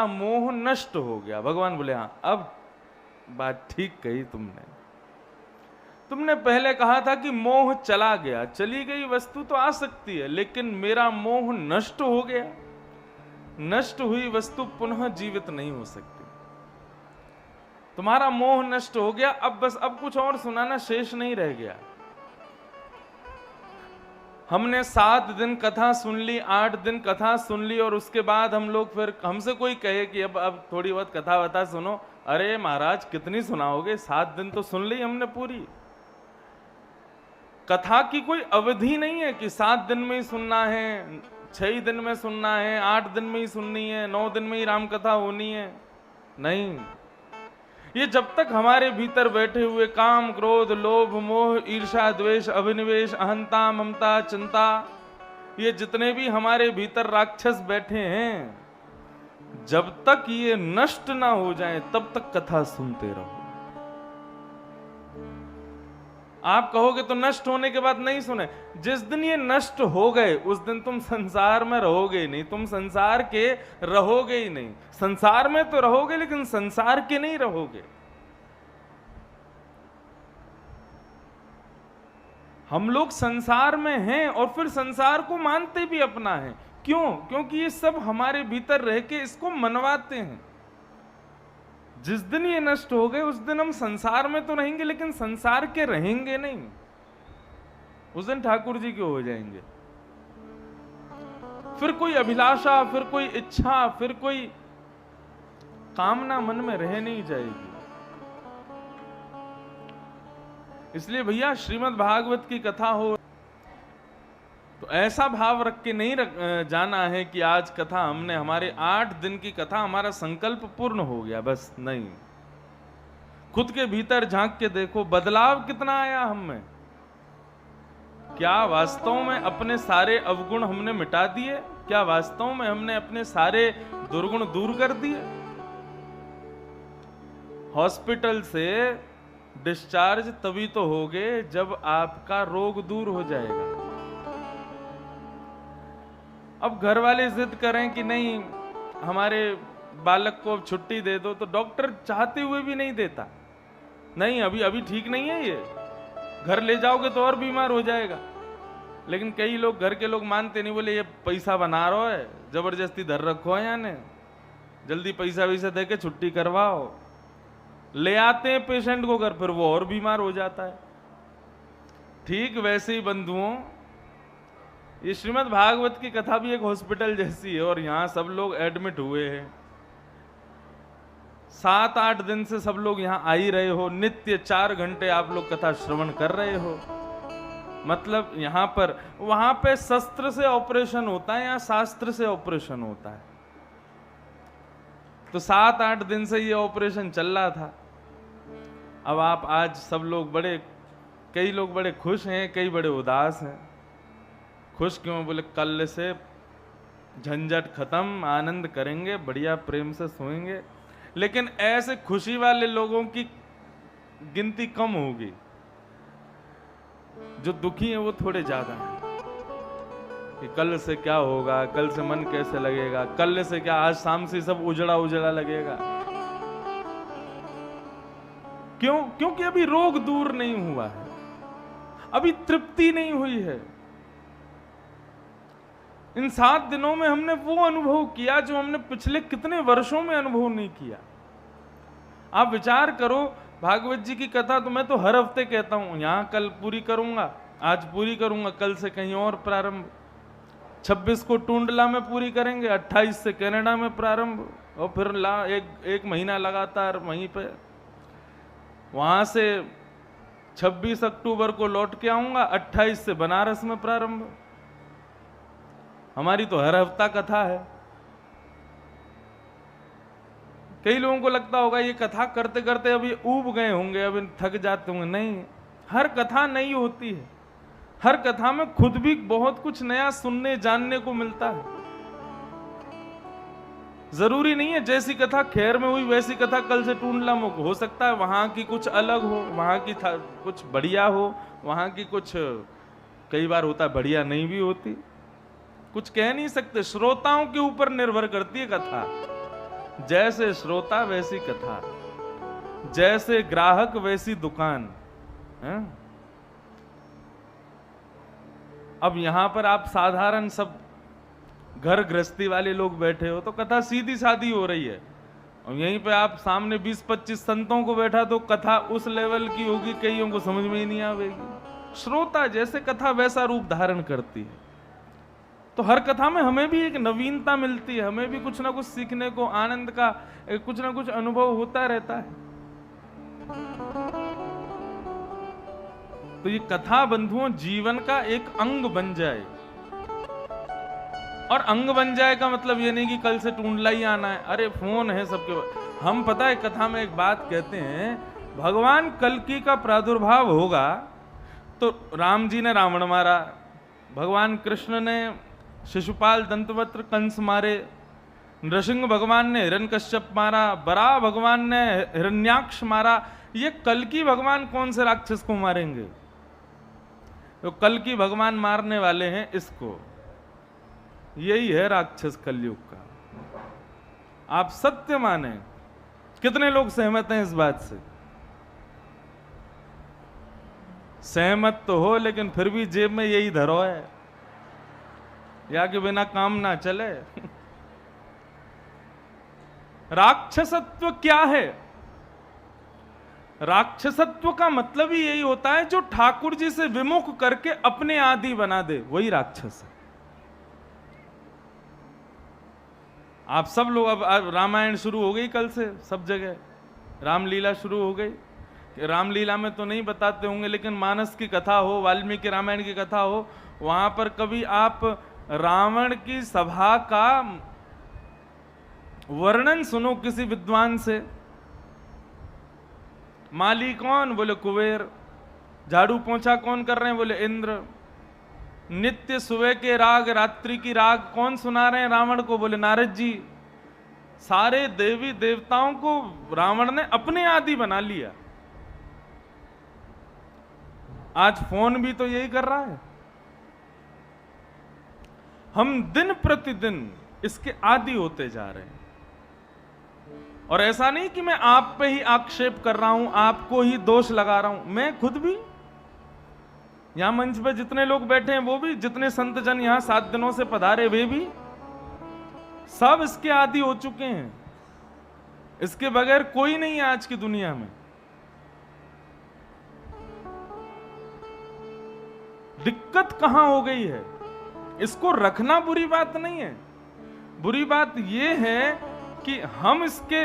मेरा मोह नष्ट हो गया। भगवान बोले हाँ, अब बात ठीक कही तुमने पहले कहा था कि मोह चला गया, चली गई वस्तु तो आ सकती है, लेकिन मेरा मोह नष्ट हो गया। नष्ट हुई वस्तु पुनः जीवित नहीं हो सकती। तुम्हारा मोह नष्ट हो गया, अब बस अब कुछ और सुनाना शेष नहीं रह गया। हमने 7 दिन कथा सुन ली, 8 दिन कथा सुन ली, और उसके बाद हम लोग फिर हमसे कोई कहे कि अब थोड़ी बहुत कथा वथा सुनो, अरे महाराज कितनी सुनाओगे, 7 दिन तो सुन ली हमने पूरी। कथा की कोई अवधि नहीं है कि 7 दिन में ही सुनना है, 6 दिन में सुनना है, 8 दिन में ही सुननी है, 9 दिन में ही राम कथा होनी है। नहीं, ये जब तक हमारे भीतर बैठे हुए काम, क्रोध, लोभ, मोह, ईर्ष्या, द्वेष, अभिनिवेश, अहंता, ममता, चिंता, ये जितने भी हमारे भीतर राक्षस बैठे हैं, जब तक ये नष्ट ना हो जाए तब तक कथा सुनते रहो। आप कहोगे तो नष्ट होने के बाद नहीं सुने, जिस दिन ये नष्ट हो गए उस दिन तुम संसार में रहोगे ही नहीं, तुम संसार के रहोगे ही नहीं। संसार में तो रहोगे लेकिन संसार के नहीं रहोगे। हम लोग संसार में हैं और फिर संसार को मानते भी अपना है। क्यों? क्योंकि ये सब हमारे भीतर रह के इसको मनवाते हैं। जिस दिन ये नष्ट हो गए उस दिन हम संसार में तो रहेंगे लेकिन संसार के रहेंगे नहीं। उस दिन ठाकुर जी के हो जाएंगे। फिर कोई अभिलाषा, फिर कोई इच्छा, फिर कोई कामना मन में रह नहीं जाएगी। इसलिए भैया श्रीमद् भागवत की कथा हो तो ऐसा भाव रख के नहीं जाना है कि आज कथा हमने, हमारे 8 दिन की कथा, हमारा संकल्प पूर्ण हो गया, बस नहीं। खुद के भीतर झांक के देखो बदलाव कितना आया हम में। क्या वास्तव में अपने सारे अवगुण हमने मिटा दिए? क्या वास्तव में हमने अपने सारे दुर्गुण दूर कर दिए? हॉस्पिटल से डिस्चार्ज तभी तो होगे जब आपका रोग दूर हो जाएगा। अब घर वाले जिद करें कि नहीं हमारे बालक को अब छुट्टी दे दो, तो डॉक्टर चाहते हुए भी नहीं देता। नहीं, अभी ठीक नहीं है, ये घर ले जाओगे तो और बीमार हो जाएगा। लेकिन कई लोग, घर के लोग मानते नहीं, बोले ये पैसा बना रहा है, जबरदस्ती धर रखो है यानी, जल्दी पैसा वैसा दे के छुट्टी करवाओ। ले आते हैं पेशेंट को घर, फिर वो और बीमार हो जाता है। ठीक वैसे ही बंधुओं, ये श्रीमद् भागवत की कथा भी एक हॉस्पिटल जैसी है और यहां सब लोग एडमिट हुए हैं। 7-8 दिन से सब लोग यहां आ ही रहे हो, नित्य 4 घंटे आप लोग कथा श्रवण कर रहे हो। मतलब यहां पर, वहां पे शस्त्र से ऑपरेशन होता है, यहां शास्त्र से ऑपरेशन होता है। तो 7-8 दिन से ये ऑपरेशन चल रहा था। अब आप आज सब लोग कई लोग बड़े खुश हैं, कई बड़े उदास हैं। खुश क्यों? बोले कल से झंझट खत्म, आनंद करेंगे, बढ़िया प्रेम से सोएंगे। लेकिन ऐसे खुशी वाले लोगों की गिनती कम होगी, जो दुखी हैं वो थोड़े ज्यादा हैं। कि कल से क्या होगा, कल से मन कैसे लगेगा, कल से क्या, आज शाम से सब उजड़ा उजड़ा लगेगा। क्यों? क्योंकि अभी रोग दूर नहीं हुआ है, अभी तृप्ति नहीं हुई है। इन 7 दिनों में हमने वो अनुभव किया जो हमने पिछले कितने वर्षों में अनुभव नहीं किया। आप विचार करो, भागवत जी की कथा तो मैं तो हर हफ्ते कहता हूं, यहां कल पूरी करूंगा, आज पूरी करूंगा, कल से कहीं और प्रारंभ। 26 को टूंडला में पूरी करेंगे, 28 से कनाडा में प्रारंभ, और फिर एक महीना लगातार वहीं पे। वहां से 26 अक्टूबर को लौट के आऊंगा, 28 से बनारस में प्रारंभ। हमारी तो हर हफ्ता कथा है। कई लोगों को लगता होगा ये कथा करते करते अभी ऊब गए होंगे, अभी थक जाते होंगे। नहीं, हर कथा नई होती है। हर कथा में खुद भी बहुत कुछ नया सुनने जानने को मिलता है। जरूरी नहीं है जैसी कथा खैर में हुई वैसी कथा कल से टूंडला में हो सकता है वहां की कुछ अलग हो, वहां की कुछ बढ़िया हो, वहां की कुछ कई बार होता बढ़िया नहीं भी होती। कुछ कह नहीं सकते, श्रोताओं के ऊपर निर्भर करती है कथा। जैसे श्रोता वैसी कथा, जैसे ग्राहक वैसी दुकान है? अब यहां पर आप साधारण सब घर गृहस्थी वाले लोग बैठे हो तो कथा सीधी सादी हो रही है, और यहीं पे आप सामने 20-25 संतों को बैठा तो कथा उस लेवल की होगी, कईयों को समझ में ही नहीं आवेगी। श्रोता जैसे कथा वैसा रूप धारण करती है। तो हर कथा में हमें भी एक नवीनता मिलती है, हमें भी कुछ ना कुछ सीखने को, आनंद का कुछ ना कुछ अनुभव होता रहता है। तो ये कथा बंधुओं जीवन का एक अंग बन जाए, और अंग बन जाए का मतलब ये नहीं कि कल से टूंडला ही आना है। अरे फोन है सबके। हम पता है कथा में एक बात कहते हैं, भगवान कल्कि का प्रादुर्भाव होगा तो राम जी ने रावण मारा, भगवान कृष्ण ने शिशुपाल दंतवक्त्र कंस मारे, नृसिंह भगवान ने हिरण्यकश्यप मारा, बराह भगवान ने हिरण्याक्ष मारा। ये कल्कि भगवान कौन से राक्षस को मारेंगे? तो कल्कि भगवान मारने वाले हैं इसको। यही है राक्षस कलयुग का। आप सत्य माने। कितने लोग सहमत हैं इस बात से? सहमत तो हो, लेकिन फिर भी जेब में यही धरो है, या कि बिना काम ना चले। राक्षसत्व क्या है? राक्षसत्व का मतलब ही यही होता है जो ठाकुर जी से विमुख करके अपने आदि बना दे, वही राक्षस है। आप सब लोग अब रामायण शुरू हो गई कल से, सब जगह रामलीला शुरू हो गई। रामलीला में तो नहीं बताते होंगे, लेकिन मानस की कथा हो, वाल्मीकि रामायण की कथा हो, वहां पर कभी आप रावण की सभा का वर्णन सुनो किसी विद्वान से। माली कौन? बोले कुबेर। झाड़ू पोंछा कौन कर रहे हैं? बोले इंद्र। नित्य सुबह के राग, रात्रि की राग कौन सुना रहे हैं रावण को? बोले नारद जी। सारे देवी देवताओं को रावण ने अपने आदि बना लिया। आज फोन भी तो यही कर रहा है। हम दिन प्रतिदिन इसके आदि होते जा रहे हैं। और ऐसा नहीं कि मैं आप पे ही आक्षेप कर रहा हूं, आपको ही दोष लगा रहा हूं, मैं खुद भी। यहां मंच पे जितने लोग बैठे हैं वो भी, जितने संत जन यहां 7 दिनों से पधारे वे भी, सब इसके आदि हो चुके हैं। इसके बगैर कोई नहीं है आज की दुनिया में। दिक्कत कहां हो गई है? इसको रखना बुरी बात नहीं है। बुरी बात यह है कि हम इसके,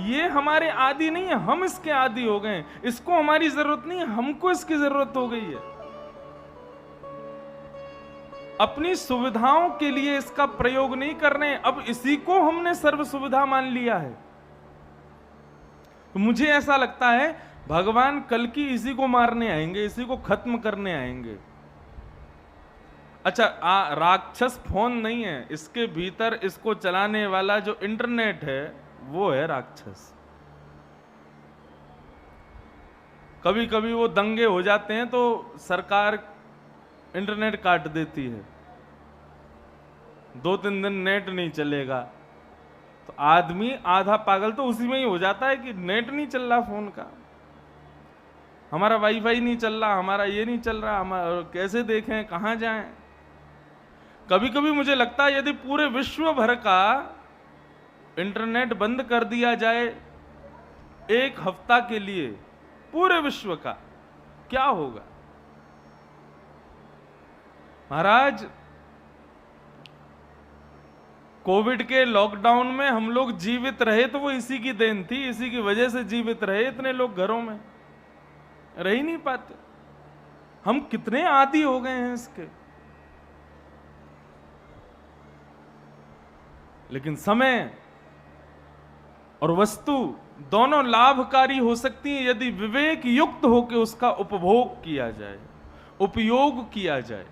ये हमारे आदि नहीं है, हम इसके आदि हो गए। इसको हमारी जरूरत नहीं है, हमको इसकी जरूरत हो गई है। अपनी सुविधाओं के लिए इसका प्रयोग नहीं कर रहे हैं, अब इसी को हमने सर्व सुविधा मान लिया है। तो मुझे ऐसा लगता है भगवान कल्कि इसी को मारने आएंगे, इसी को खत्म करने आएंगे। अच्छा, राक्षस फोन नहीं है, इसके भीतर इसको चलाने वाला जो इंटरनेट है वो है राक्षस। कभी कभी वो दंगे हो जाते हैं तो सरकार इंटरनेट काट देती है, 2-3 दिन नेट नहीं चलेगा, तो आदमी आधा पागल तो उसी में ही हो जाता है कि नेट नहीं चल रहा फोन का, हमारा वाईफाई नहीं चल रहा, हमारा ये नहीं चल रहा, हमारा कैसे देखें, कहां जाएं। कभी कभी मुझे लगता है यदि पूरे विश्व भर का इंटरनेट बंद कर दिया जाए 1 हफ्ता के लिए, पूरे विश्व का, क्या होगा? महाराज, कोविड के लॉकडाउन में हम लोग जीवित रहे तो वो इसी की देन थी, इसी की वजह से जीवित रहे। इतने लोग घरों में रह ही नहीं पाते। हम कितने आदी हो गए हैं इसके। लेकिन समय और वस्तु दोनों लाभकारी हो सकती हैं यदि विवेक युक्त होकर उसका उपभोग किया जाए, उपयोग किया जाए।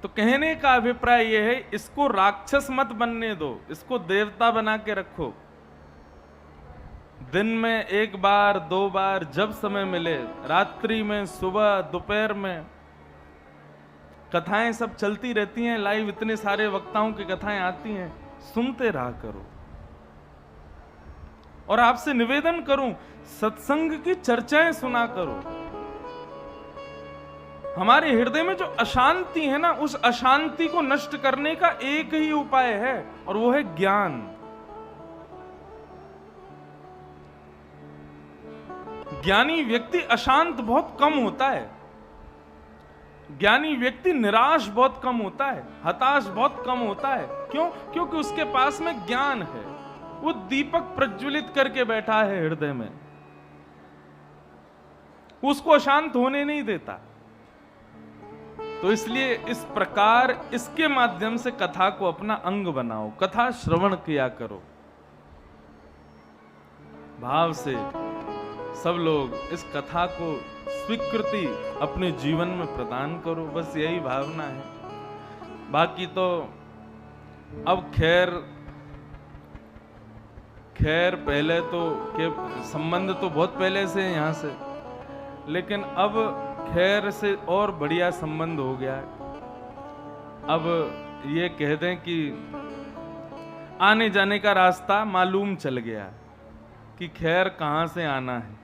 तो कहने का अभिप्राय यह है, इसको राक्षस मत बनने दो, इसको देवता बना के रखो। दिन में 1 बार 2 बार जब समय मिले, रात्रि में, सुबह, दोपहर में, कथाएं सब चलती रहती हैं लाइव, इतने सारे वक्ताओं की कथाएं आती हैं, सुनते रहा करो। और आपसे निवेदन करूं, सत्संग की चर्चाएं सुना करो। हमारे हृदय में जो अशांति है ना, उस अशांति को नष्ट करने का एक ही उपाय है, और वो है ज्ञान। ज्ञानी व्यक्ति अशांत बहुत कम होता है, ज्ञानी व्यक्ति निराश बहुत कम होता है, हताश बहुत कम होता है। क्यों? क्योंकि उसके पास में ज्ञान है, वो दीपक प्रज्वलित करके बैठा है हृदय में, उसको अशांत होने नहीं देता। तो इसलिए इस प्रकार इसके माध्यम से कथा को अपना अंग बनाओ, कथा श्रवण किया करो, भाव से सब लोग इस कथा को स्वीकृति अपने जीवन में प्रदान करो, बस यही भावना है। बाकी तो अब खैर पहले तो के संबंध तो बहुत पहले से है यहाँ से, लेकिन अब खैर से और बढ़िया संबंध हो गया है। अब ये कह दें कि आने जाने का रास्ता मालूम चल गया कि खैर कहाँ से आना है,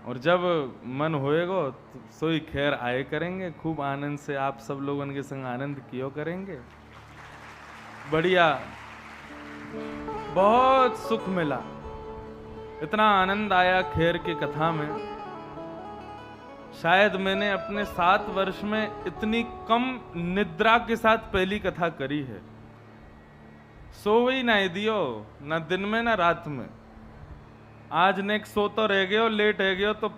और जब मन होएगा तो सोई खैर आए करेंगे। खूब आनंद से आप सब लोगों के संग आनंद कियो करेंगे। बढ़िया, बहुत सुख मिला, इतना आनंद आया खैर की कथा में। शायद मैंने अपने 7 वर्ष में इतनी कम निद्रा के साथ पहली कथा करी है। सोई ना दियो, ना दिन में ना रात में। आज नेक सो तो रह गए हो, लेट है गए तो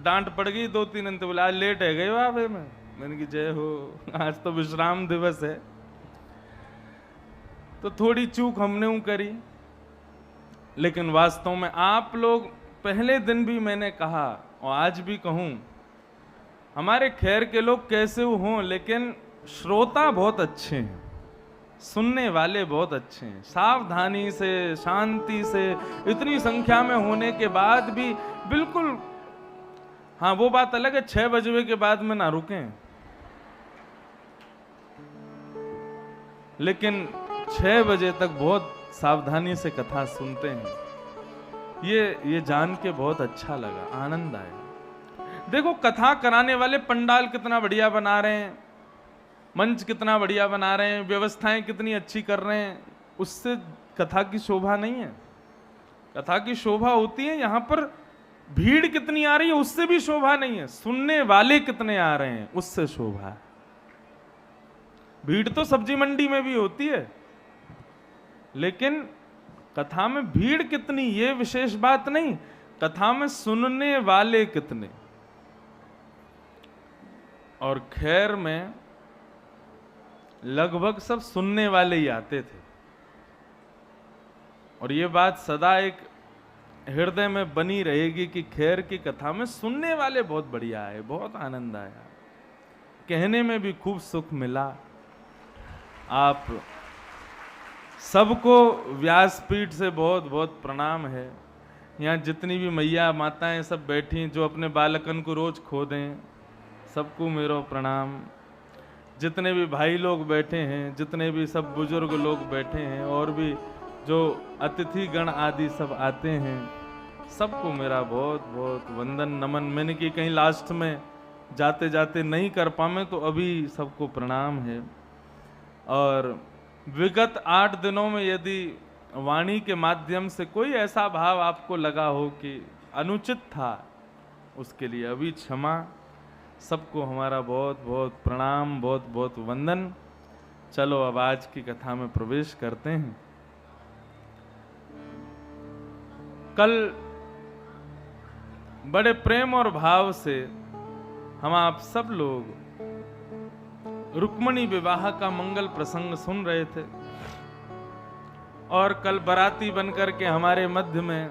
डांट पड़ गई 2-3 अंत, बोला आज लेट है गए हो आप में। मैंने की जय हो, आज तो विश्राम दिवस है। तो थोड़ी चूक हमने ऊ करी, लेकिन वास्तव में आप लोग पहले दिन भी मैंने कहा और आज भी कहूं, हमारे खैर के लोग कैसे हों, लेकिन श्रोता बहुत अच्छे हैं, सुनने वाले बहुत अच्छे हैं। सावधानी से, शांति से, इतनी संख्या में होने के बाद भी बिल्कुल, हाँ वो बात अलग है 6 बजे के बाद में ना रुकें, लेकिन 6 बजे तक बहुत सावधानी से कथा सुनते हैं। ये जान के बहुत अच्छा लगा, आनंद आया। देखो कथा कराने वाले पंडाल कितना बढ़िया बना रहे हैं, मंच कितना बढ़िया बना रहे हैं, व्यवस्थाएं कितनी अच्छी कर रहे हैं, उससे कथा की शोभा नहीं है। कथा की शोभा होती है यहाँ पर भीड़ कितनी आ रही है, उससे भी शोभा नहीं है। सुनने वाले कितने आ रहे हैं, उससे शोभा है। भीड़ तो सब्जी मंडी में भी होती है, लेकिन कथा में भीड़ कितनी ये विशेष बात नहीं, कथा में सुनने वाले कितने। और खैर में लगभग सब सुनने वाले ही आते थे, और ये बात सदा एक हृदय में बनी रहेगी कि खैर की कथा में सुनने वाले बहुत बढ़िया आए, बहुत आनंद आया, कहने में भी खूब सुख मिला। आप सबको व्यासपीठ से बहुत बहुत प्रणाम है। यहाँ जितनी भी मैया माताएं सब बैठी, जो अपने बालकन को रोज खो दें, सबको मेरा प्रणाम। जितने भी भाई लोग बैठे हैं, जितने भी सब बुजुर्ग लोग बैठे हैं, और भी जो अतिथि गण आदि सब आते हैं, सबको मेरा बहुत बहुत वंदन नमन। मैंने कि कहीं लास्ट में जाते जाते नहीं कर पाए तो अभी सबको प्रणाम है। और विगत 8 दिनों में यदि वाणी के माध्यम से कोई ऐसा भाव आपको लगा हो कि अनुचित था, उसके लिए अभी क्षमा। सबको हमारा बहुत बहुत प्रणाम, बहुत बहुत वंदन। चलो अब आज की कथा में प्रवेश करते हैं। कल बड़े प्रेम और भाव से हम आप सब लोग रुक्मणी विवाह का मंगल प्रसंग सुन रहे थे, और कल बराती बनकर के हमारे मध्य में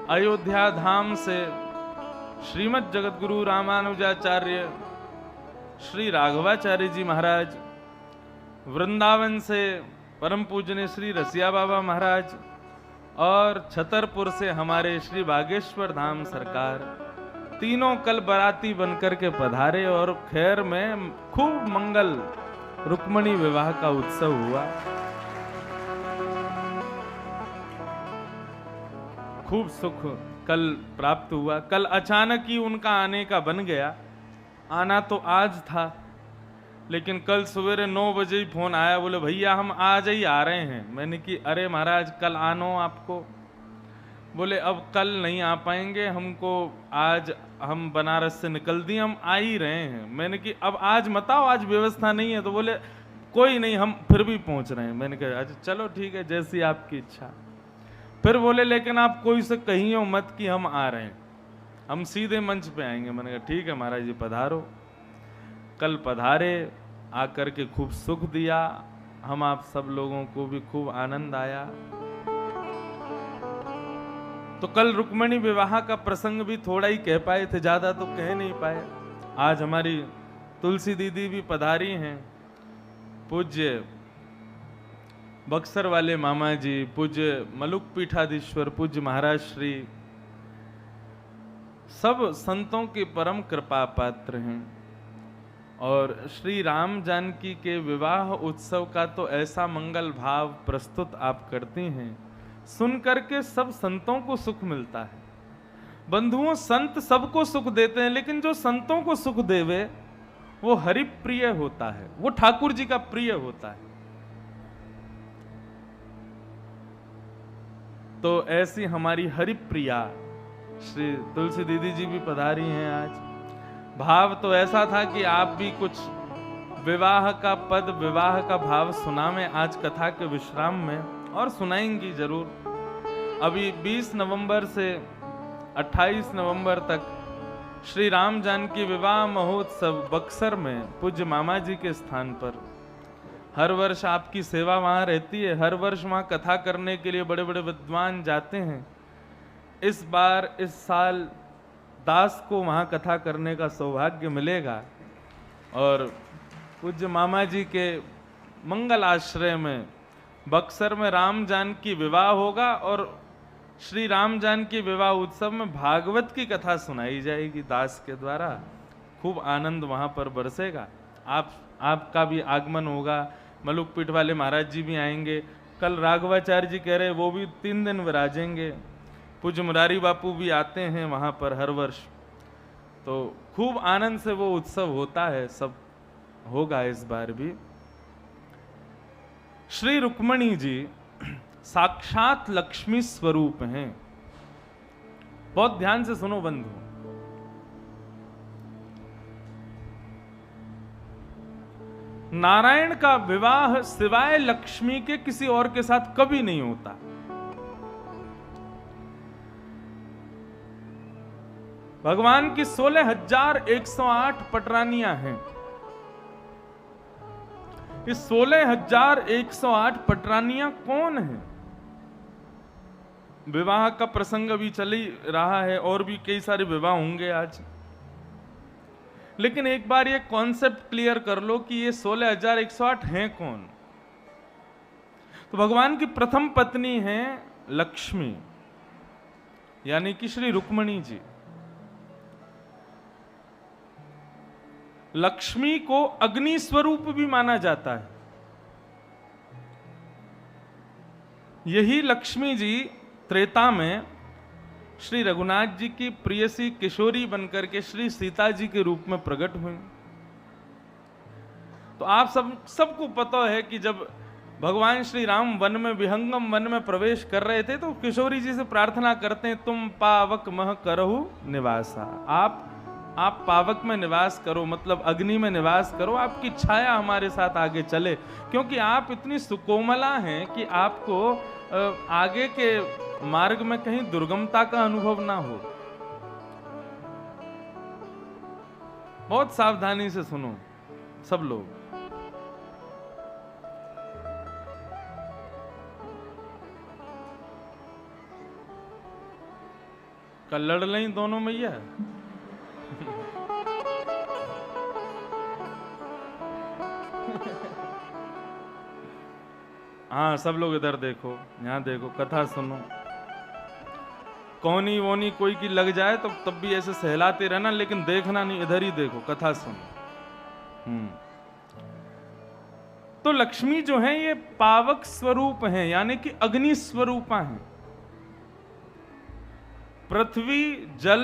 अयोध्या धाम से श्रीमद् जगतगुरु रामानुजाचार्य श्री राघवाचार्य जी महाराज, वृंदावन से परम पूजनीय श्री रसिया बाबा महाराज, और छतरपुर से हमारे श्री बागेश्वर धाम सरकार, तीनों कल बराती बनकर के पधारे, और खैर में खूब मंगल रुक्मणी विवाह का उत्सव हुआ। खूब सुख कल प्राप्त हुआ। कल अचानक ही उनका आने का बन गया। आना तो आज था, लेकिन कल सवेरे 9 बजे ही फोन आया, बोले भैया हम आज ही आ रहे हैं। मैंने कि अरे महाराज कल आनो आपको। बोले अब कल नहीं आ पाएंगे, हमको आज हम बनारस से निकल दिए, हम आ ही रहे हैं। मैंने कि अब आज मत आओ, आज व्यवस्था नहीं है। तो बोले कोई नहीं, हम फिर भी पहुंच रहे हैं। मैंने कहा अच्छा चलो ठीक है, जैसी आपकी इच्छा। फिर बोले लेकिन आप कोई से कहियो मत कि हम आ रहे हैं, हम सीधे मंच पे आएंगे। मैंने कहा ठीक है महाराज जी पधारो। कल पधारे, आकर के खूब सुख दिया, हम आप सब लोगों को भी खूब आनंद आया। तो कल रुक्मिणी विवाह का प्रसंग भी थोड़ा ही कह पाए थे, ज्यादा तो कह नहीं पाए। आज हमारी तुलसी दीदी भी पधारी हैं, पूज्य बक्सर वाले मामा जी, पूज्य मलुक पीठाधीश्वर, पूज्य महाराज श्री, सब संतों के परम कृपा पात्र हैं। और श्री राम जानकी के विवाह उत्सव का तो ऐसा मंगल भाव प्रस्तुत आप करती हैं, सुन करके सब संतों को सुख मिलता है। बंधुओं, संत सबको सुख देते हैं, लेकिन जो संतों को सुख देवे वो हरि प्रिय होता है, वो ठाकुर जी का प्रिय होता है। तो ऐसी हमारी हरि प्रिया श्री तुलसी दीदी जी भी पधारी हैं आज। भाव तो ऐसा था कि आप भी कुछ विवाह का पद, विवाह का भाव सुना में आज कथा के विश्राम में, और सुनाएंगी जरूर। अभी 20 नवंबर से 28 नवंबर तक श्री राम जानकी विवाह महोत्सव बक्सर में पूज्य मामा जी के स्थान पर हर वर्ष आपकी सेवा वहां रहती है। हर वर्ष वहां कथा करने के लिए बड़े बड़े विद्वान जाते हैं। इस बार, इस साल दास को वहां कथा करने का सौभाग्य मिलेगा, और पूज्य मामा जी के मंगल आश्रय में बक्सर में राम जानकी विवाह होगा, और श्री राम जानकी विवाह उत्सव में भागवत की कथा सुनाई जाएगी दास के द्वारा। खूब आनंद वहां पर बरसेगा। आपका भी आगमन होगा, मलुक पीठ वाले महाराज जी भी आएंगे। कल राघवाचार्य जी कह रहे वो भी 3 दिन विराजेंगे। पूज्य मुरारी बापू भी आते हैं वहां पर हर वर्ष। तो खूब आनंद से वो उत्सव होता है, सब होगा इस बार भी। श्री रुक्मिणी जी साक्षात लक्ष्मी स्वरूप हैं। बहुत ध्यान से सुनो बंधु। नारायण का विवाह सिवाय लक्ष्मी के किसी और के साथ कभी नहीं होता। भगवान की 16,108 पटरानियां हैं। इस 16,108 पटरानियां कौन हैं? विवाह का प्रसंग अभी चल ही रहा है, और भी कई सारे विवाह होंगे आज। लेकिन एक बार ये कॉन्सेप्ट क्लियर कर लो कि ये 16,108 हैं कौन। तो भगवान की प्रथम पत्नी है लक्ष्मी, यानी कि श्री रुक्मिणी जी। लक्ष्मी को अग्नि स्वरूप भी माना जाता है। यही लक्ष्मी जी त्रेता में श्री रघुनाथ जी की प्रियसी किशोरी बनकर के श्री सीता जी के रूप में प्रकट हुई। तो आप सबको पता है कि जब भगवान श्री राम वन में, विहंगम वन में प्रवेश कर रहे थे, तो किशोरी जी से प्रार्थना करते हैं, तुम पावक मह करहु निवासा। आप पावक में निवास करो, मतलब अग्नि में निवास करो, आपकी छाया हमारे साथ आगे चले, क्योंकि आप इतनी सुकोमला हैं कि आपको आगे के मार्ग में कहीं दुर्गमता का अनुभव ना हो। बहुत सावधानी से सुनो सब लोग। कल लड़ लें दोनों मैया। हाँ, सब लोग इधर देखो, यहाँ देखो, कथा सुनो। कौनी वोनी कोई की लग जाए तो तब भी ऐसे सहलाते रहना, लेकिन देखना नहीं, इधर ही देखो, कथा सुनो। तो लक्ष्मी जो है ये पावक स्वरूप हैं, यानी कि अग्नि स्वरूपा हैं। पृथ्वी, जल,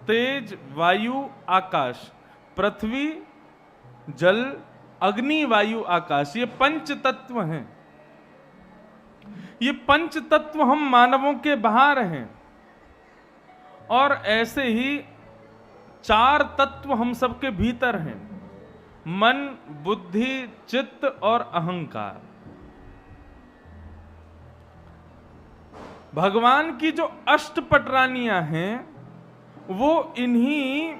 तेज, वायु, आकाश। पृथ्वी, जल, अग्नि, वायु, आकाश, ये पंच तत्व हैं। ये पंच तत्व हम मानवों के बाहर हैं, और ऐसे ही चार तत्व हम सबके भीतर हैं: मन, बुद्धि, चित्त और अहंकार। भगवान की जो अष्टपटरानियां हैं वो इन्हीं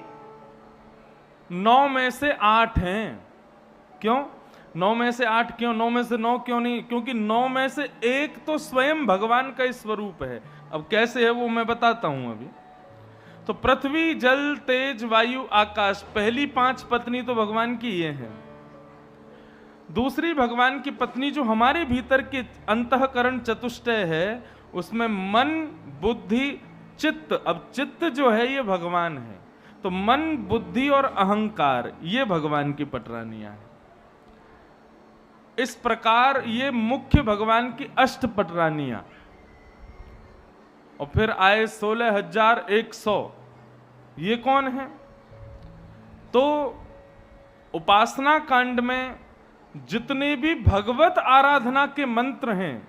9 में से 8 हैं। क्यों 9 में से 8 क्यों? 9 में से 9 क्यों नहीं? क्योंकि 9 में से एक तो स्वयं भगवान का स्वरूप है। अब कैसे है वो मैं बताता हूं अभी। तो पृथ्वी, जल, तेज, वायु, आकाश, पहली 5 पत्नी तो भगवान की ये हैं। दूसरी भगवान की पत्नी जो हमारे भीतर के अंतःकरण चतुष्टय है, उसमें मन, बुद्धि, चित्त। अब चित्त जो है ये भगवान है, तो मन, बुद्धि और अहंकार ये भगवान की पटरानियां हैं। इस प्रकार ये मुख्य भगवान की अष्टपटरानियां। और फिर आए 16,100। ये कौन है? तो उपासना कांड में जितने भी भगवत आराधना के मंत्र हैं,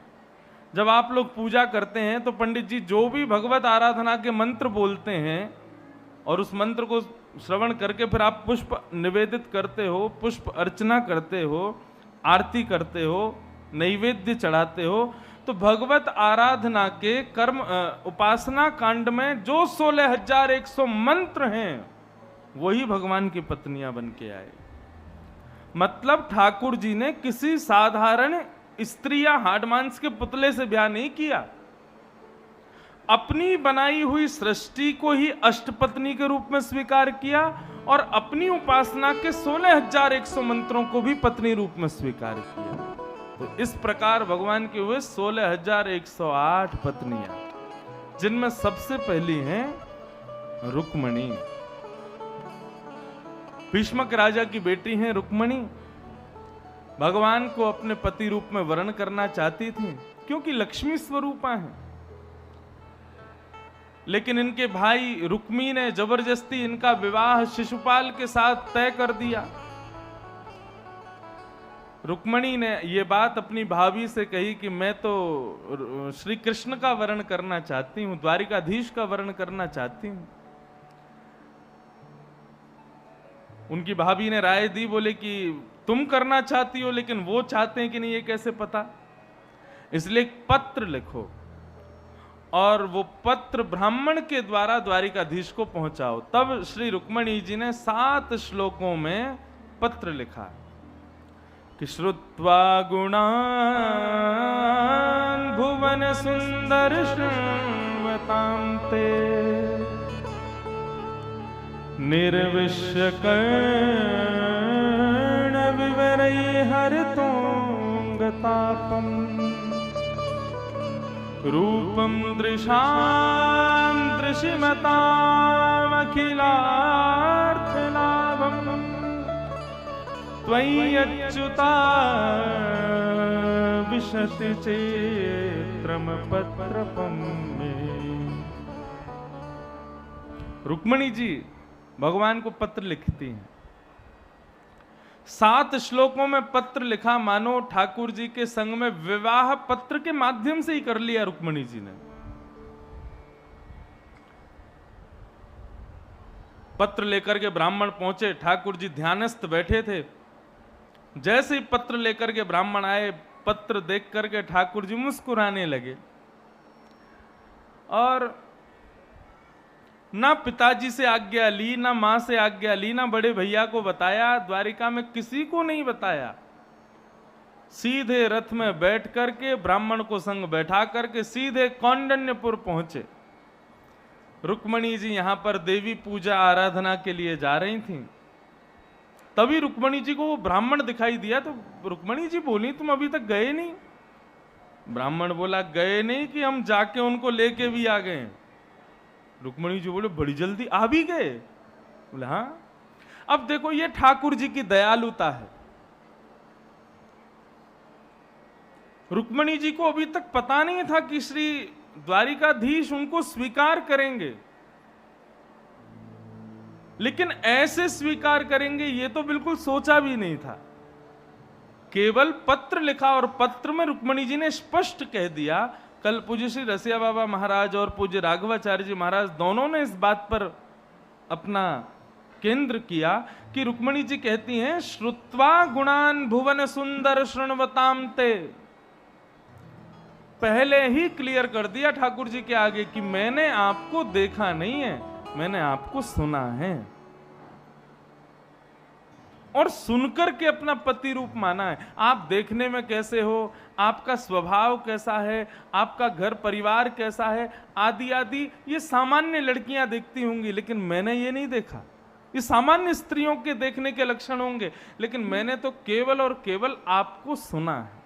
जब आप लोग पूजा करते हैं तो पंडित जी जो भी भगवत आराधना के मंत्र बोलते हैं और उस मंत्र को श्रवण करके फिर आप पुष्प निवेदित करते हो, पुष्प अर्चना करते हो, आरती करते हो, नैवेद्य चढ़ाते हो, तो भगवत आराधना के कर्म उपासना कांड में जो 16,100 मंत्र हैं वही भगवान की पत्नियां बन के आए। मतलब ठाकुर जी ने किसी साधारण स्त्री या हाड मांस के पुतले से ब्याह नहीं किया, अपनी बनाई हुई सृष्टि को ही अष्टपत्नी के रूप में स्वीकार किया और अपनी उपासना के 16,100 मंत्रों को भी पत्नी रूप में स्वीकार किया। तो इस प्रकार भगवान के हुए 16,108 पत्नियां, जिनमें सबसे पहली हैं रुक्मणी। भीष्मक राजा की बेटी हैं रुक्मणी। भगवान को अपने पति रूप में वर्ण करना चाहती थी क्योंकि लक्ष्मी स्वरूपा हैं। लेकिन इनके भाई रुक्मी ने जबरदस्ती इनका विवाह शिशुपाल के साथ तय कर दिया। रुक्मणी ने यह बात अपनी भाभी से कही कि मैं तो श्री कृष्ण का वर्ण करना चाहती हूं, द्वारिकाधीश का वर्ण करना चाहती हूं। उनकी भाभी ने राय दी, बोले कि तुम करना चाहती हो लेकिन वो चाहते हैं कि नहीं, ये कैसे पता? इसलिए एक पत्र लिखो और वो पत्र ब्राह्मण के द्वारा द्वारिकाधीश को पहुंचाओ। तब श्री रुक्मणी जी ने 7 श्लोकों में पत्र लिखा कि श्रुत्वा गुणान् भुवन सुंदर शृण्वतां ते निर्विश्य कर्ण विवरै हरतोंगतापम् रूपं दृशां दृशिमतामखिलार्थलाभम् त्वय्यच्युता विशति चेत्रम पत्रपं मे। रुक्मणी जी भगवान को पत्र लिखती हैं। 7 श्लोकों में पत्र लिखा, मानो ठाकुर जी के संग में विवाह पत्र के माध्यम से ही कर लिया रुक्मणी जी ने। पत्र लेकर के ब्राह्मण पहुंचे, ठाकुर जी ध्यानस्थ बैठे थे। जैसे ही पत्र लेकर के ब्राह्मण आए, पत्र देख करके ठाकुर जी मुस्कुराने लगे और ना पिताजी से आज्ञा ली, ना मां से आज्ञा ली, ना बड़े भैया को बताया, द्वारिका में किसी को नहीं बताया। सीधे रथ में बैठ करके ब्राह्मण को संग बैठा करके सीधे कौंडिन्यपुर पहुंचे। रुक्मणी जी यहां पर देवी पूजा आराधना के लिए जा रही थीं। तभी रुक्मणी जी को वो ब्राह्मण दिखाई दिया, तो रुक्मणी जी बोली, तुम अभी तक गए नहीं? ब्राह्मण बोला, गए नहीं कि हम जाके उनको लेके भी आ गए। रुक्मणी जी बोले, बड़ी जल्दी आ भी गए? बोले हाँ। अब देखो ये ठाकुर जी की दयालुता है। रुक्मणी जी को अभी तक पता नहीं था कि श्री द्वारिकाधीश उनको स्वीकार करेंगे, लेकिन ऐसे स्वीकार करेंगे ये तो बिल्कुल सोचा भी नहीं था। केवल पत्र लिखा और पत्र में रुक्मणी जी ने स्पष्ट कह दिया। कल पूज्य श्री रसिया बाबा महाराज और पूज्य राघवाचार्य जी महाराज दोनों ने इस बात पर अपना केंद्र किया कि रुक्मणी जी कहती हैं, श्रुत्वा गुणान भुवन सुंदर शृण्वताम ते। पहले ही क्लियर कर दिया ठाकुर जी के आगे कि मैंने आपको देखा नहीं है, मैंने आपको सुना है और सुनकर के अपना पति रूप माना है। आप देखने में कैसे हो, आपका स्वभाव कैसा है, आपका घर परिवार कैसा है, आदि आदि ये सामान्य लड़कियां देखती होंगी, लेकिन मैंने ये नहीं देखा। ये सामान्य स्त्रियों के देखने के लक्षण होंगे, लेकिन मैंने तो केवल और केवल आपको सुना है।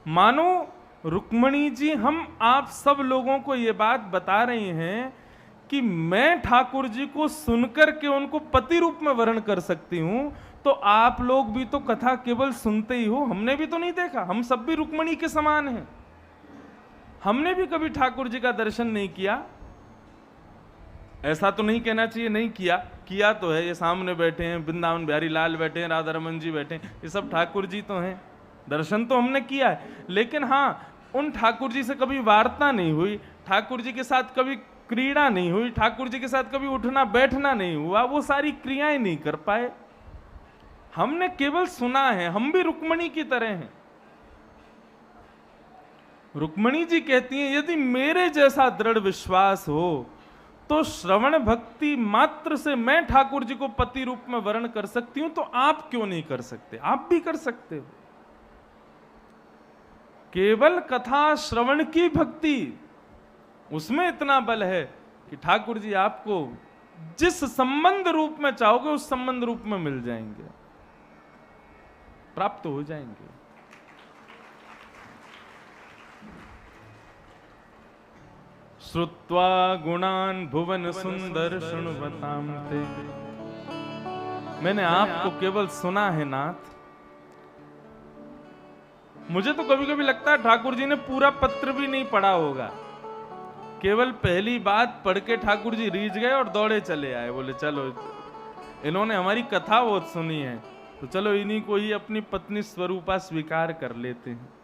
मानो रुक्मणी जी हम आप सब लोगों को ये बात बता रही हैं कि मैं ठाकुर जी को सुनकर के उनको पति रूप में वर्ण कर सकती हूं, तो आप लोग भी तो कथा केवल सुनते ही हो, हमने भी तो नहीं देखा। हम सब भी रुक्मणी के समान हैं, हमने भी कभी ठाकुर जी का दर्शन नहीं किया। ऐसा तो नहीं कहना चाहिए नहीं किया, किया तो है। ये सामने बैठे हैं, वृंदावन बिहारी लाल बैठे हैं, राधा रमन जी बैठे हैं, ये सब ठाकुर जी तो हैं, दर्शन तो हमने किया है। लेकिन हाँ, उन ठाकुर जी से कभी वार्ता नहीं हुई, ठाकुर जी के साथ कभी क्रीड़ा नहीं हुई, ठाकुर जी के साथ कभी उठना बैठना नहीं हुआ, वो सारी क्रियाएं नहीं कर पाए। हमने केवल सुना है, हम भी रुक्मणी की तरह हैं। रुक्मणी जी कहती हैं, यदि मेरे जैसा दृढ़ विश्वास हो तो श्रवण भक्ति मात्र से मैं ठाकुर जी को पति रूप में वर्ण कर सकती हूं, तो आप क्यों नहीं कर सकते? आप भी कर सकते हो। केवल कथा श्रवण की भक्ति, उसमें इतना बल है कि ठाकुर जी आपको जिस संबंध रूप में चाहोगे उस संबंध रूप में मिल जाएंगे, प्राप्त हो जाएंगे। श्रुत्वा गुणान भुवन सुंदर शृण्वताम ते। मैंने आपको केवल सुना है नाथ। मुझे तो कभी कभी लगता है ठाकुर जी ने पूरा पत्र भी नहीं पढ़ा होगा, केवल पहली बात पढ़ के ठाकुर जी रीझ गए और दौड़े चले आए। बोले चलो, इन्होंने हमारी कथा बहुत सुनी है, तो चलो इन्हीं को ही अपनी पत्नी स्वरूपा स्वीकार कर लेते हैं।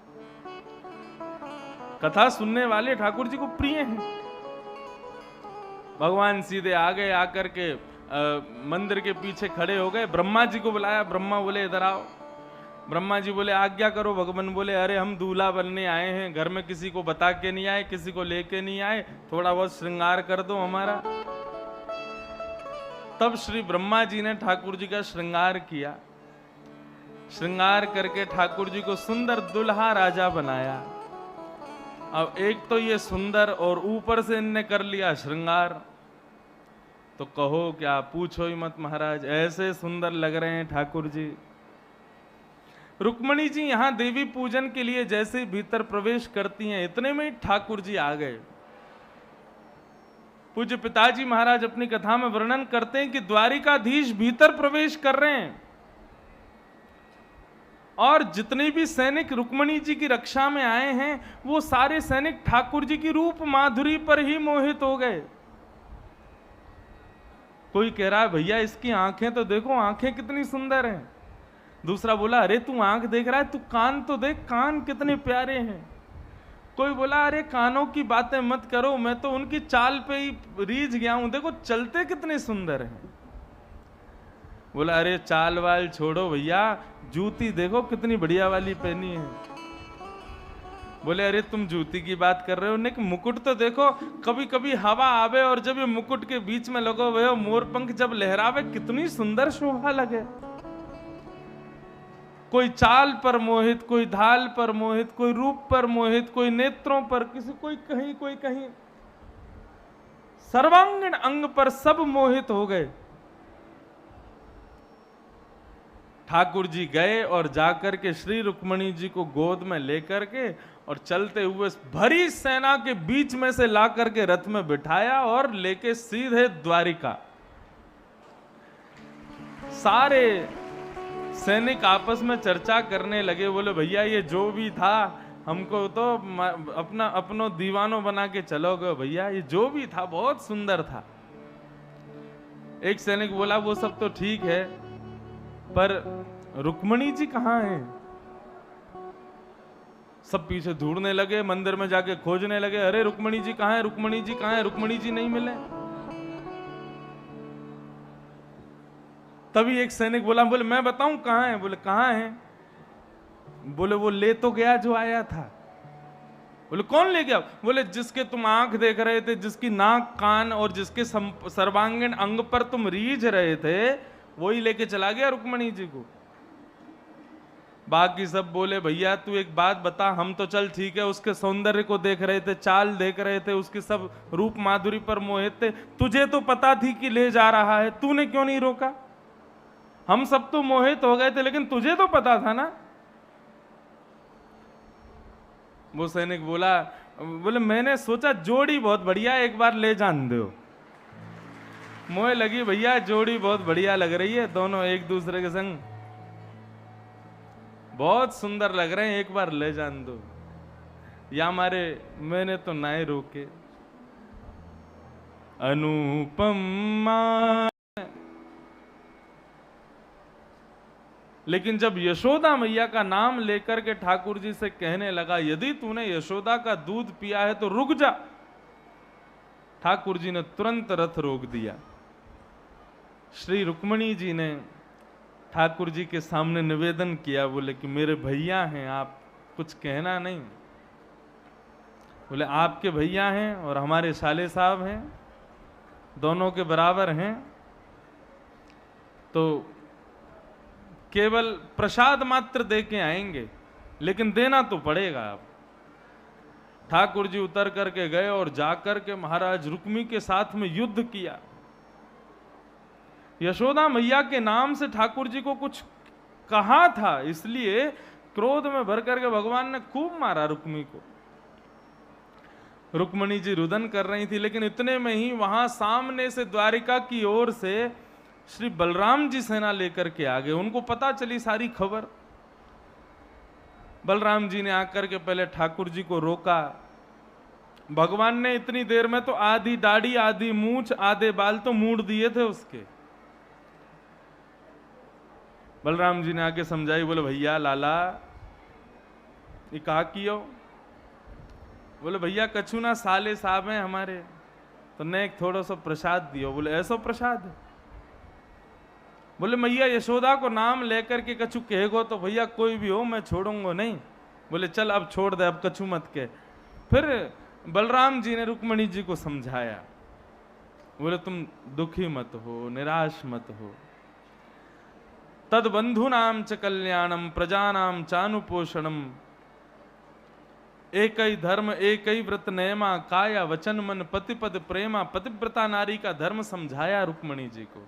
कथा सुनने वाले ठाकुर जी को प्रिय हैं। भगवान सीधे आ गए, आकर के मंदिर के पीछे खड़े हो गए, ब्रह्मा जी को बुलाया। ब्रह्मा बोले इधर आओ। ब्रह्मा जी बोले आज्ञा करो। भगवान बोले अरे हम दूल्हा बनने आए हैं, घर में किसी को बता के नहीं आए, किसी को लेके नहीं आए, थोड़ा बहुत श्रृंगार कर दो हमारा। तब श्री ब्रह्मा जी ने ठाकुर जी का श्रृंगार किया। श्रृंगार करके ठाकुर जी को सुंदर दुल्हा राजा बनाया। अब एक तो ये सुंदर और ऊपर से इनने कर लिया श्रृंगार, तो कहो क्या, पूछो ही मत महाराज, ऐसे सुंदर लग रहे हैं ठाकुर जी। रुक्मणी जी यहां देवी पूजन के लिए जैसे भीतर प्रवेश करती हैं, इतने में ठाकुर जी आ गए। पूज्य पिताजी महाराज अपनी कथा में वर्णन करते हैं कि द्वारिकाधीश भीतर प्रवेश कर रहे हैं और जितने भी सैनिक रुक्मणी जी की रक्षा में आए हैं, वो सारे सैनिक ठाकुर जी की रूप माधुरी पर ही मोहित हो गए। कोई कह रहा है भैया इसकी आंखें तो देखो, आंखें कितनी सुंदर हैं। दूसरा बोला अरे तू आंख देख रहा है, तू कान तो देख, कान कितने प्यारे हैं। कोई बोला अरे कानों की बातें मत करो, मैं तो उनकी चाल पे ही रीझ गया हूं, देखो चलते कितने सुंदर हैं। बोला अरे चाल वाल छोड़ो भैया, जूती देखो कितनी बढ़िया वाली पहनी है। बोले अरे तुम जूती की बात कर रहे हो, नहीं मुकुट तो देखो, कभी कभी हवा आवे और जब ये मुकुट के बीच में लगो हुए हो, मोर पंख जब लहरावे, कितनी सुंदर शोभा लगे। कोई चाल पर मोहित, कोई ढाल पर मोहित, कोई रूप पर मोहित, कोई नेत्रों पर, किसी कोई कहीं, सर्वांगीण अंग पर सब मोहित हो गए। ठाकुर जी गए और जाकर के श्री रुक्मणी जी को गोद में लेकर के और चलते हुए भरी सेना के बीच में से लाकर के रथ में बिठाया और लेके सीधे द्वारिका। सारे सैनिक आपस में चर्चा करने लगे, बोले भैया ये जो भी था हमको तो अपनो दीवानों बना के चलोगे भैया, ये जो भी था बहुत सुंदर था। एक सैनिक बोला वो सब तो ठीक है, पर रुक्मणी जी कहाँ हैं? सब पीछे ढूंढने लगे, मंदिर में जाके खोजने लगे, अरे रुक्मणी जी कहाँ है, रुक्मणी जी कहाँ है, रुक्मणी जी नहीं मिले। तभी एक सैनिक बोला, बोले मैं बताऊं कहाँ है? बोले कहाँ है? बोले वो ले तो गया जो आया था। बोले कौन ले गया? बोले जिसके तुम आंख देख रहे थे, जिसकी नाक कान और जिसके सर्वांगीण अंग पर तुम रीझ रहे थे, वही लेके चला गया रुक्मणी जी को। बाकी सब बोले भैया तू एक बात बता, हम तो चल ठीक है उसके सौंदर्य को देख रहे थे, चाल देख रहे थे, उसके सब रूप माधुरी पर मोहित थे, तुझे तो पता थी कि ले जा रहा है, तूने क्यों नहीं रोका? हम सब तो मोहित हो गए थे, लेकिन तुझे तो पता था ना। वो सैनिक बोला, बोले मैंने सोचा जोड़ी बहुत बढ़िया, एक बार ले जान दो। मोह लगी भैया, जोड़ी बहुत बढ़िया लग रही है, दोनों एक दूसरे के संग बहुत सुंदर लग रहे हैं, एक बार ले जान दो। या मारे मैंने तो ना ही रोके। अनुपमा। लेकिन जब यशोदा मैया का नाम लेकर के ठाकुर जी से कहने लगा, यदि तूने यशोदा का दूध पिया है तो रुक जा, ठाकुर जी ने तुरंत रथ रोक दिया। श्री रुक्मणी जी ने ठाकुर जी के सामने निवेदन किया, बोले कि मेरे भैया हैं, आप कुछ कहना नहीं। बोले आपके भैया हैं और हमारे साले साहब हैं, दोनों के बराबर हैं, तो केवल प्रसाद मात्र दे के आएंगे, लेकिन देना तो पड़ेगा। आप ठाकुर जी उतर करके गए और जाकर के महाराज रुक्मी के साथ में युद्ध किया। यशोदा मैया के नाम से ठाकुर जी को कुछ कहा था, इसलिए क्रोध में भर करके भगवान ने खूब मारा रुक्मी को। रुक्मणी जी रुदन कर रही थी, लेकिन इतने में ही वहां सामने से द्वारिका की ओर से श्री बलराम जी सेना लेकर के आ गए। उनको पता चली सारी खबर। बलराम जी ने आकर के पहले ठाकुर जी को रोका। भगवान ने इतनी देर में तो आधी दाढ़ी, आधी मूंछ, आधे बाल तो मूड़ दिए थे उसके। बलराम जी ने आके समझाई, बोले भैया लाला ये कहा कियो? बोले भैया कछु ना साले साहब हैं हमारे, तो ने एक थोड़ा सा प्रसाद दियो। बोले ऐसा प्रसाद? बोले मैया यशोदा को नाम लेकर के कछु कहेगो तो भैया कोई भी हो मैं छोड़ूंगा नहीं। बोले चल अब छोड़ दे, अब कछु मत के। फिर बलराम जी ने रुक्मणी जी को समझाया, बोले तुम दुखी मत हो, निराश मत हो। तद बंधुनाम च कल्याणम प्रजानाम चानुपोषणम, एक ही धर्म एक ही व्रत नेमा, काया वचन मन पतिपद प्रेमा। पतिव्रता नारी का धर्म समझाया रुक्मणी जी को।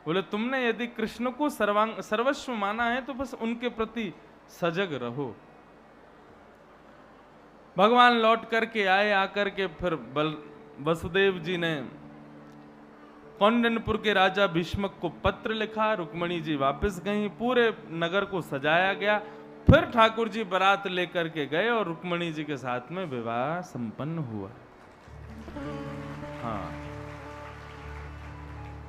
बोले तुमने यदि कृष्ण को सर्वस्व माना है तो बस उनके प्रति सजग रहो। भगवान लौट करके आए, आकर के फिर वसुदेव जी ने कौंडिन्यपुर के राजा भीष्मक को पत्र लिखा। रुक्मणी जी वापस गई, पूरे नगर को सजाया गया। फिर ठाकुर जी बारात लेकर के गए और रुक्मणी जी के साथ में विवाह संपन्न हुआ। हाँ,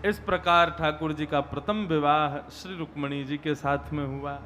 इस प्रकार ठाकुर जी का प्रथम विवाह श्री रुक्मणी जी के साथ में हुआ।